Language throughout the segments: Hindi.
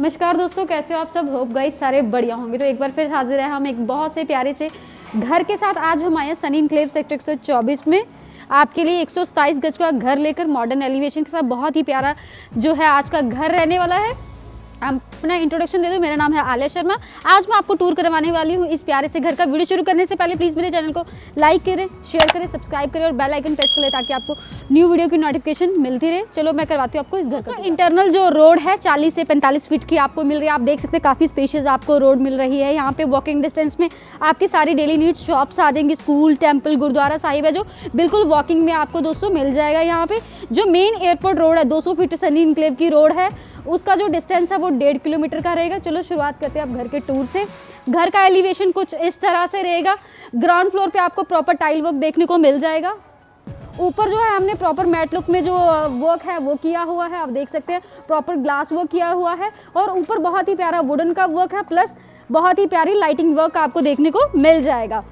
नमस्कार दोस्तों, कैसे हो आप सब। होप गाइस सारे बढ़िया होंगे। तो एक बार फिर हाजिर है हम एक बहुत से प्यारे से घर के साथ। आज हम आए हैं सनी एनक्लेव सेक्टर 124 में आपके लिए 127 गज का घर लेकर मॉडर्न एलिवेशन के साथ। बहुत ही प्यारा जो है आज का घर रहने वाला है। अपना इंट्रोडक्शन दे दो। मेरा नाम है आलिया शर्मा। आज मैं आपको टूर करवाने वाली हूँ इस प्यारे से घर का। वीडियो शुरू करने से पहले प्लीज़ मेरे चैनल को लाइक करें, शेयर करें, सब्सक्राइब करें और बेल आइकन प्रेस करें ताकि आपको न्यू वीडियो की नोटिफिकेशन मिलती रहे। चलो मैं करवाती हूँ आपको इस घर का। इंटरनल जो रोड है 40 से 45 फीट की आपको मिल रही है। आप देख सकते हैं काफ़ी स्पेशियस आपको रोड मिल रही है। यहाँ पे वॉकिंग डिस्टेंस में आपकी सारी डेली नीड्स शॉप्स आ जाएंगी। स्कूल, टेम्पल, गुरुद्वारा साहिब है जो बिल्कुल वॉकिंग में आपको दोस्तों मिल जाएगा। यहाँ पे जो मेन एयरपोर्ट रोड है 200 फीट सनी एनक्लेव की रोड है, उसका जो डिस्टेंस है वो 1.5 किलोमीटर का रहेगा। चलो शुरुआत करते हैं आप घर के टूर से। घर का एलिवेशन कुछ इस तरह से रहेगा। ग्राउंड फ्लोर पे आपको प्रॉपर टाइल वर्क देखने को मिल जाएगा। ऊपर जो है हमने प्रॉपर मैट लुक में जो वर्क है वो किया हुआ है। आप देख सकते हैं प्रॉपर ग्लास वर्क किया हुआ है और ऊपर बहुत ही प्यारा वुडन का वर्क है, प्लस बहुत ही प्यारी लाइटिंग वर्क आपको देखने को मिल जाएगा।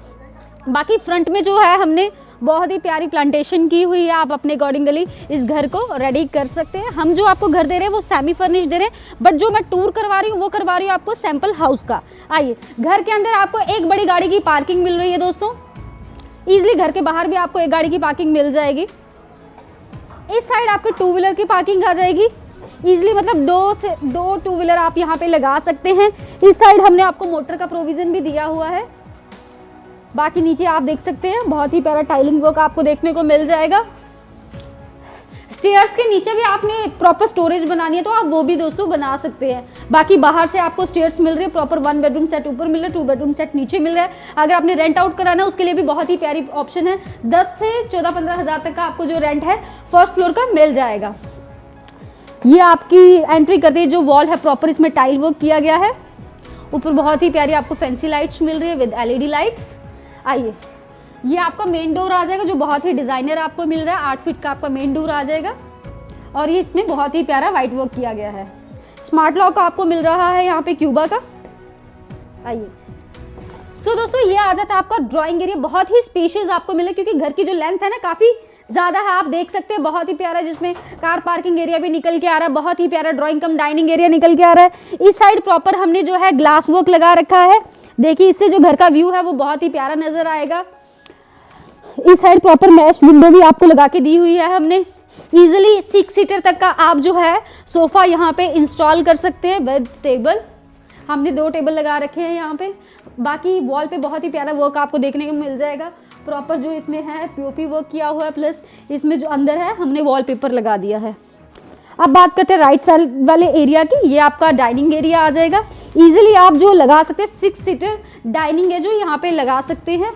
बाकी फ्रंट में जो है हमने बहुत ही प्यारी प्लांटेशन की हुई है। आप अपने अकॉर्डिंगली इस घर को रेडी कर सकते हैं। हम जो आपको घर दे रहे हैं वो सेमी फर्निश दे रहे हैं, बट जो मैं टूर करवा रही हूँ वो करवा रही हूँ आपको सैंपल हाउस का। आइए, घर के अंदर आपको एक बड़ी गाड़ी की पार्किंग मिल रही है दोस्तों। ईजिली घर के बाहर भी आपको एक गाड़ी की पार्किंग मिल जाएगी। इस साइड आपको 2 व्हीलर की पार्किंग आ जाएगी ईजिली, मतलब 2 2 व्हीलर आप यहाँ पे लगा सकते हैं। इस साइड हमने आपको मोटर का प्रोविजन भी दिया हुआ है। बाकी नीचे आप देख सकते हैं बहुत ही प्यारा टाइलिंग वर्क आपको देखने को मिल जाएगा। स्टेयर्स के नीचे भी आपने प्रॉपर स्टोरेज बनानी है तो आप वो भी दोस्तों बना सकते हैं। बाकी बाहर से आपको स्टेयर्स मिल रही है, प्रॉपर 1 बेडरूम सेट ऊपर मिल रहा है, 2 बेडरूम सेट नीचे मिल रहा है। अगर आपने रेंट आउट कराना है उसके लिए भी बहुत ही प्यारी ऑप्शन है। 10 से 14-15 हज़ार तक का आपको जो रेंट है फर्स्ट फ्लोर का मिल जाएगा। ये आपकी एंट्री करते ही जो वॉल है प्रॉपर इसमें टाइल वर्क किया गया है। ऊपर बहुत ही प्यारी आपको फैंसी लाइट्स मिल रही है विद LED लाइट्स। आइए, ये आपका मेन डोर आ जाएगा जो बहुत ही डिजाइनर आपको मिल रहा है। 8 फीट का आपका मेन डोर आ जाएगा और ये इसमें बहुत ही प्यारा व्हाइट वर्क किया गया है। स्मार्ट लॉक आपको मिल रहा है यहाँ पे क्यूबा का। आइए, सो दोस्तों ये आ जाता है आपका ड्राइंग एरिया। बहुत ही स्पेशियस आपको मिले क्योंकि घर की जो लेंथ है ना काफी ज्यादा है। आप देख सकते हैं बहुत ही प्यारा, जिसमें कार पार्किंग एरिया भी निकल के आ रहा है। बहुत ही प्यारा ड्राइंग कम डाइनिंग एरिया निकल के आ रहा है। इस साइड प्रॉपर हमने जो है ग्लास वर्क लगा रखा है। देखिए इससे जो घर का व्यू है वो बहुत ही प्यारा नजर आएगा। इस साइड प्रॉपर मैश विंडो भी आपको लगा के दी हुई है हमने। इजीली 6 सीटर तक का आप जो है सोफा यहाँ पे इंस्टॉल कर सकते हैं विद टेबल। हमने 2 टेबल लगा रखे हैं यहाँ पे। बाकी वॉल पे बहुत ही प्यारा वर्क आपको देखने को मिल जाएगा। प्रॉपर जो इसमें है POP वर्क किया हुआ है, प्लस इसमें जो अंदर है हमने वॉलपेपर लगा दिया है। अब बात करते हैं राइट साइड वाले एरिया की। ये आपका डाइनिंग एरिया आ जाएगा। इजीली आप जो लगा सकते हैं 6 सीटर डाइनिंग है जो यहाँ पे लगा सकते हैं।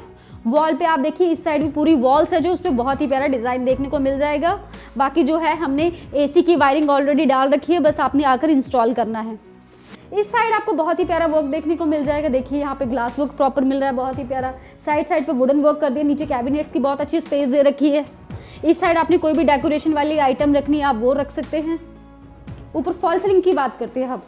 वॉल पे आप देखिए इस साइड भी पूरी वॉल्स है जो उस पर बहुत ही प्यारा डिजाइन देखने को मिल जाएगा। बाकी जो है हमने AC की वायरिंग ऑलरेडी डाल रखी है, बस आपने आकर इंस्टॉल करना है। इस साइड आपको बहुत ही प्यारा वर्क देखने को मिल जाएगा। देखिए यहाँ पे ग्लास वर्क प्रॉपर मिल रहा है, बहुत ही प्यारा। साइड पे वुडन वर्क कर दिया। नीचे कैबिनेट्स की बहुत अच्छी स्पेस दे रखी है। इस साइड आपने कोई भी डेकोरेशन वाली आइटम रखनी है आप वो रख सकते हैं। ऊपर फॉल सीलिंग की बात करते हैं अब।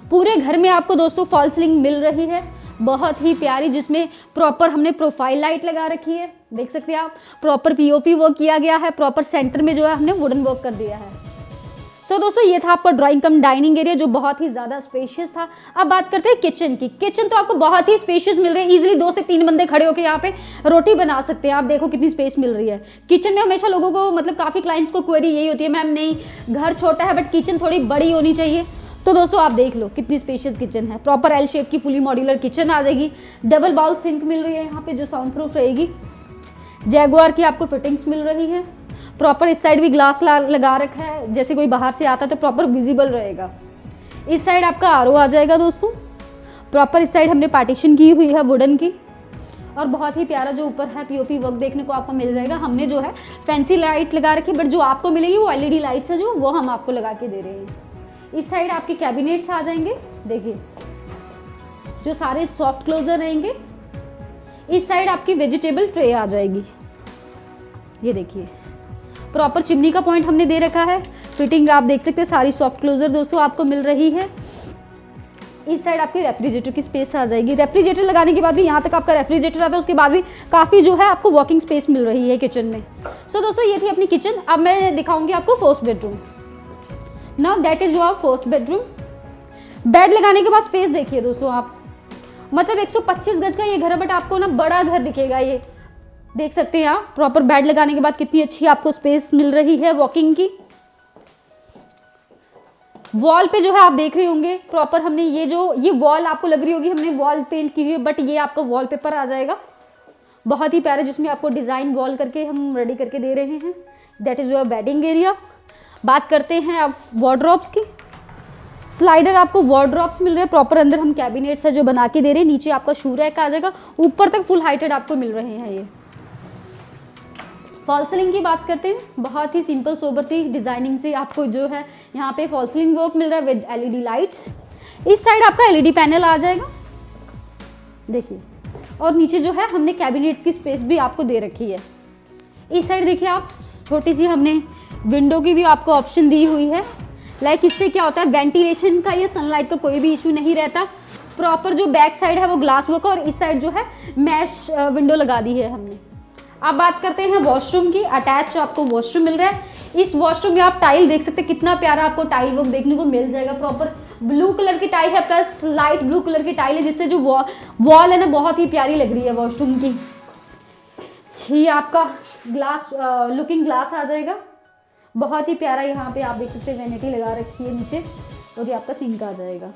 पूरे घर में आपको दोस्तों फॉल सीलिंग मिल रही है बहुत ही प्यारी, जिसमें प्रॉपर हमने प्रोफाइल लाइट लगा रखी है। देख सकते हैं आप प्रॉपर POP वर्क किया गया है। प्रॉपर सेंटर में जो है हमने वुडन वर्क कर दिया है। सो दोस्तों ये था आपका ड्राइंग कम डाइनिंग एरिया जो बहुत ही ज्यादा स्पेशियस था। अब बात करते हैं किचन की। किचन तो आपको बहुत ही स्पेशियस मिल रही है। इजीली 2 से 3 बंदे खड़े होकर यहाँ पे रोटी बना सकते हैं। आप देखो कितनी स्पेस मिल रही है किचन में। हमेशा लोगों को मतलब काफी क्लाइंट्स को क्वेरी यही होती है, मैम नहीं घर छोटा है बट किचन थोड़ी बड़ी होनी चाहिए। तो दोस्तों आप देख लो कितनी स्पेशियस किचन है। प्रॉपर L शेप की फुली मॉड्यूलर किचन आ जाएगी। डबल बाउल सिंक मिल रही है यहाँ पे जो साउंड प्रूफ रहेगी। जैगुआर की आपको फिटिंग्स मिल रही है। प्रॉपर इस साइड भी ग्लास लगा रखा है, जैसे कोई बाहर से आता है तो प्रॉपर विजिबल रहेगा। इस साइड आपका RO आ जाएगा दोस्तों। प्रॉपर इस साइड हमने पार्टीशन की हुई है वुडन की। और बहुत ही प्यारा जो ऊपर है POP वर्क देखने को आपको मिल जाएगा। हमने जो है फैंसी लाइट लगा रखी है, बट जो आपको मिलेगी वो LED लाइट्स है जो वो हम आपको लगा के दे रहे हैं। इस साइड आपके कैबिनेट्स आ जाएंगे। देखिए जो सारे सॉफ्ट क्लोजर रहेंगे। इस साइड आपकी वेजिटेबल ट्रे आ जाएगी। ये देखिए प्रॉपर चिमनी का पॉइंट हमने दे रखा है। फिटिंग आप देख सकते हैं सारी सॉफ्ट क्लोजर दोस्तों आपको मिल रही है। इस साइड आपकी रेफ्रिजरेटर की स्पेस आ जाएगी। रेफ्रिजरेटर लगाने के बाद भी यहाँ तक आपका रेफ्रिजरेटर आता है, उसके बाद भी काफ़ी जो है आपको वॉकिंग स्पेस मिल रही है किचन में। सो दोस्तों ये थी अपनी किचन। अब मैं दिखाऊंगी आपको first bedroom. Now that is your first bedroom. Bed लगाने के बाद स्पेस देखिए दोस्तों आप, मतलब 125 गज का ये घर है, बट आपको ना बड़ा घर दिखेगा। ये देख सकते हैं आप, प्रॉपर बेड लगाने के बाद कितनी अच्छी आपको स्पेस मिल रही है वॉकिंग की। वॉल पे जो है आप देख रहे होंगे प्रॉपर हमने ये वॉल आपको लग रही होगी हमने वॉल पेंट की हुई है, बट ये आपका वॉलपेपर आ जाएगा बहुत ही प्यारे, जिसमें आपको डिजाइन वॉल करके हम रेडी करके दे रहे हैं। That is your bedding area. बात करते हैं आप वार्डरोब्स की। स्लाइडर आपको वार्डरोब्स मिल रहे हैं प्रॉपर, अंदर हम कैबिनेट्स है जो बना के दे रहे हैं। नीचे आपका शू रैक आ जाएगा, ऊपर तक फुल हाइटेड आपको मिल रहे हैं। ये फॉल सीलिंग की बात करते हैं, बहुत ही सिंपल सोबर सी डिजाइनिंग से आपको जो है यहाँ पे फॉल सीलिंग वर्क मिल रहा है विद एलईडी लाइट्स। इस साइड आपका एलईडी पैनल आ जाएगा देखिए, और नीचे जो है हमने कैबिनेट्स की स्पेस भी आपको दे रखी है। इस साइड देखिए आप, छोटी सी हमने विंडो की भी आपको ऑप्शन दी हुई है। लाइक इससे क्या होता है, वेंटिलेशन का या सनलाइट का कोई भी इशू नहीं रहता। प्रॉपर जो बैक साइड है वो ग्लास वर्क, और इस साइड जो है मैश विंडो लगा दी है हमने। अब बात करते हैं वॉशरूम की। अटैच आपको वॉशरूम मिल रहा है। इस वॉशरूम में आप टाइल देख सकते हैं, कितना प्यारा आपको टाइल वर्क देखने को मिल जाएगा। प्रॉपर ब्लू कलर की टाइल है, प्लस लाइट ब्लू कलर की टाइल है, जिससे जो वॉल है ना बहुत ही प्यारी लग रही है वॉशरूम की। ये आपका ग्लास लुकिंग ग्लास आ जाएगा, बहुत ही प्यारा। यहाँ पे आप देख सकते हैं वैनिटी लगा रखी है नीचे, और ये आपका सिंक आ जाएगा,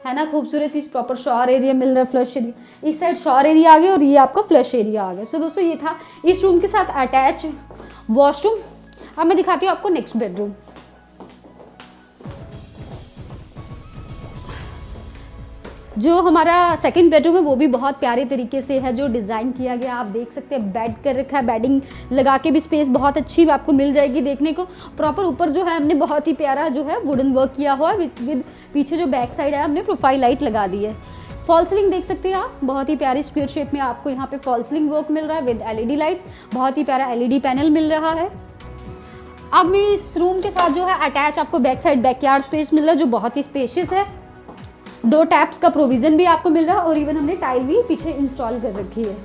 है ना खूबसूरत चीज। प्रॉपर शॉवर एरिया मिल रहा है, फ्लश एरिया। इस साइड शॉवर एरिया आ गया और ये आपका फ्लश एरिया आ गया। सो दोस्तों ये था इस रूम के साथ अटैच वॉशरूम। अब मैं दिखाती हूँ आपको नेक्स्ट बेडरूम। जो हमारा सेकंड बेडरूम है वो भी बहुत प्यारे तरीके से है जो डिज़ाइन किया गया। आप देख सकते हैं बेड कर रखा है, बेडिंग लगा के भी स्पेस बहुत अच्छी आपको मिल जाएगी देखने को। प्रॉपर ऊपर जो है हमने बहुत ही प्यारा जो है वुडन वर्क किया हुआ है, विद पीछे जो बैक साइड है हमने प्रोफाइल लाइट लगा दी है। फॉल सीलिंग देख सकते हैं आप, बहुत ही प्यारी स्क्वायर शेप में आपको यहाँ पे फॉल सीलिंग वर्क मिल रहा है विद एलईडी लाइट्स। बहुत ही प्यारा एलईडी पैनल मिल रहा है। अब मैं इस रूम के साथ जो है अटैच आपको बैक साइड बैकयार्ड स्पेस मिल रहा है जो बहुत ही स्पेशियस है। 2 टैप्स का प्रोविजन भी आपको मिल रहा है, और इवन हमने टाइल भी पीछे इंस्टॉल कर रखी है।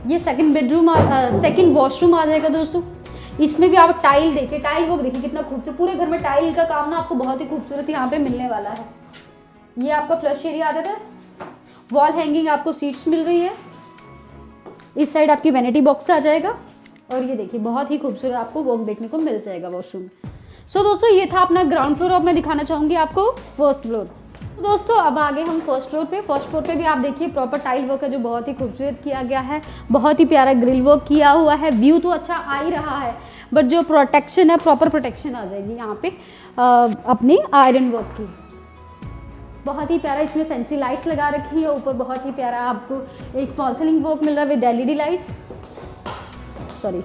ये सेकंड वॉशरूम आ जाएगा दोस्तों। इसमें भी आप टाइल देखिए, टाइल वो देखिए कितना खूबसूरत, पूरे घर में टाइल का काम ना आपको बहुत ही खूबसूरत यहाँ पे मिलने वाला है। ये आपका फ्लश एरिया आ जाता है। वॉल हैंगिंग आपको सीट्स मिल रही है। इस साइड आपकी वैनिटी बॉक्स आ जाएगा, और ये देखिए बहुत ही खूबसूरत आपको वर्क देखने को मिल जाएगा वॉशरूम। सो दोस्तों ये था अपना ग्राउंड फ्लोर। अब मैं दिखाना चाहूँगी आपको फर्स्ट फ्लोर। दोस्तों अब आगे हम फर्स्ट फ्लोर पे। फर्स्ट फ्लोर पे भी आप देखिए प्रॉपर टाइल वर्क है जो बहुत ही खूबसूरत किया गया है। बहुत ही प्यारा ग्रिल वर्क किया हुआ है। व्यू तो अच्छा आ ही रहा है, बट जो प्रोटेक्शन है प्रॉपर प्रोटेक्शन आ जाएगी यहाँ पे अपनी आयरन वर्क की। बहुत ही प्यारा इसमें फैंसी लाइट्स लगा रखी है। ऊपर बहुत ही प्यारा आपको एक फॉल सीलिंग वर्क मिल रहा है विद एलईडी लाइट्स। सॉरी,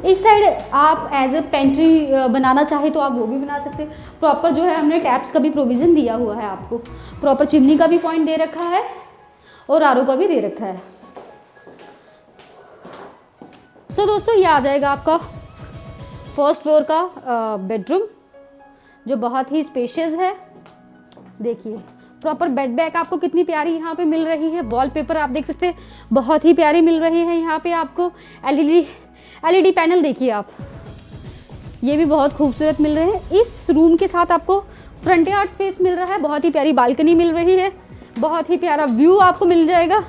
इस साइड आप एज ए पेंट्री बनाना चाहे तो आप वो भी बना सकते हैं। प्रॉपर जो है हमने टैप्स का भी प्रोविज़न दिया हुआ है आपको। प्रॉपर चिमनी का भी पॉइंट दे रखा है और आरओ का भी दे रखा है। सो दोस्तों ये आ जाएगा आपका फर्स्ट फ्लोर का बेडरूम जो बहुत ही स्पेशियस है। देखिए प्रॉपर बेड बैक आपको कितनी प्यारी यहाँ पे मिल रही है। वॉलपेपर आप देख सकते हैं बहुत ही प्यारे मिल रहे हैं। यहाँ पे आपको एलईडी पैनल देखिए आप, ये भी बहुत खूबसूरत मिल रहे हैं। इस रूम के साथ आपको फ्रंट यार्ड स्पेस मिल रहा है। बहुत ही प्यारी बालकनी मिल रही है। बहुत ही प्यारा व्यू आपको मिल जाएगा।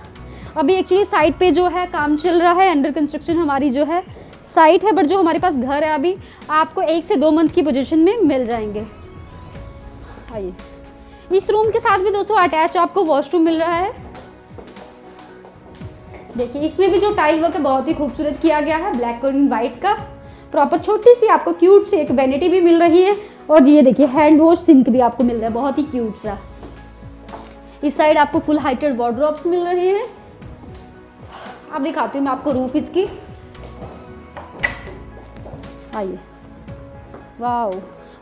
अभी एक्चुअली साइट पे जो है काम चल रहा है, अंडर कंस्ट्रक्शन हमारी जो है साइट है, बट जो हमारे पास घर है अभी आपको 1 से 2 मंथ की पोजीशन में मिल जाएंगे। आइए, इस रूम के साथ भी दोस्तों अटैच आपको वॉशरूम मिल रहा है। देखिए इसमें भी जो टाइल वर्क है बहुत ही खूबसूरत किया गया है, ब्लैक और वाइट का। प्रॉपर छोटी सी आपको क्यूट सी एक वैनिटी भी मिल रही है, और ये देखिए हैंड वॉश सिंक भी आपको मिल रहा है, बहुत ही क्यूट सा। इस साइड आपको फुल हाइटेड वार्डरोब्स मिल रहे हैं। अब दिखाती हूँ मैं आपको रूफ इसकी। आइए, वाओ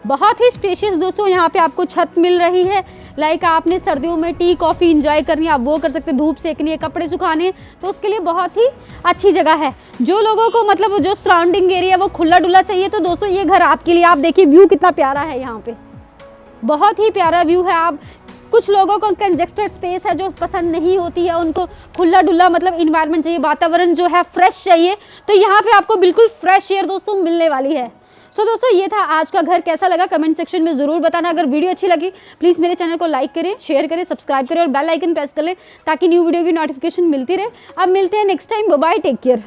बहुत ही स्पेशियस दोस्तों। यहाँ पे आपको छत मिल रही है। लाइक आपने सर्दियों में टी कॉफ़ी इंजॉय करनी है, आप वो कर सकते हैं। धूप सेकनी है, कपड़े सुखाने, तो उसके लिए बहुत ही अच्छी जगह है। जो लोगों को मतलब जो सराउंडिंग एरिया वो खुला डुला चाहिए, तो दोस्तों ये घर आपके लिए। आप देखिए व्यू कितना प्यारा है यहाँ पे, बहुत ही प्यारा व्यू है। आप कुछ लोगों को कंजेस्टेड स्पेस है जो पसंद नहीं होती है, उनको खुला डुला मतलब इन्वायरमेंट चाहिए, वातावरण जो है फ्रेश चाहिए, तो यहाँ पे आपको बिल्कुल फ्रेश एयर दोस्तों मिलने वाली है। सो दोस्तों ये था आज का घर, कैसा लगा कमेंट सेक्शन में जरूर बताना। अगर वीडियो अच्छी लगी प्लीज मेरे चैनल को लाइक करें, शेयर करें, सब्सक्राइब करें और बेल आइकन प्रेस कर लें ताकि न्यू वीडियो की नोटिफिकेशन मिलती रहे। अब मिलते हैं next time, bye bye, take care.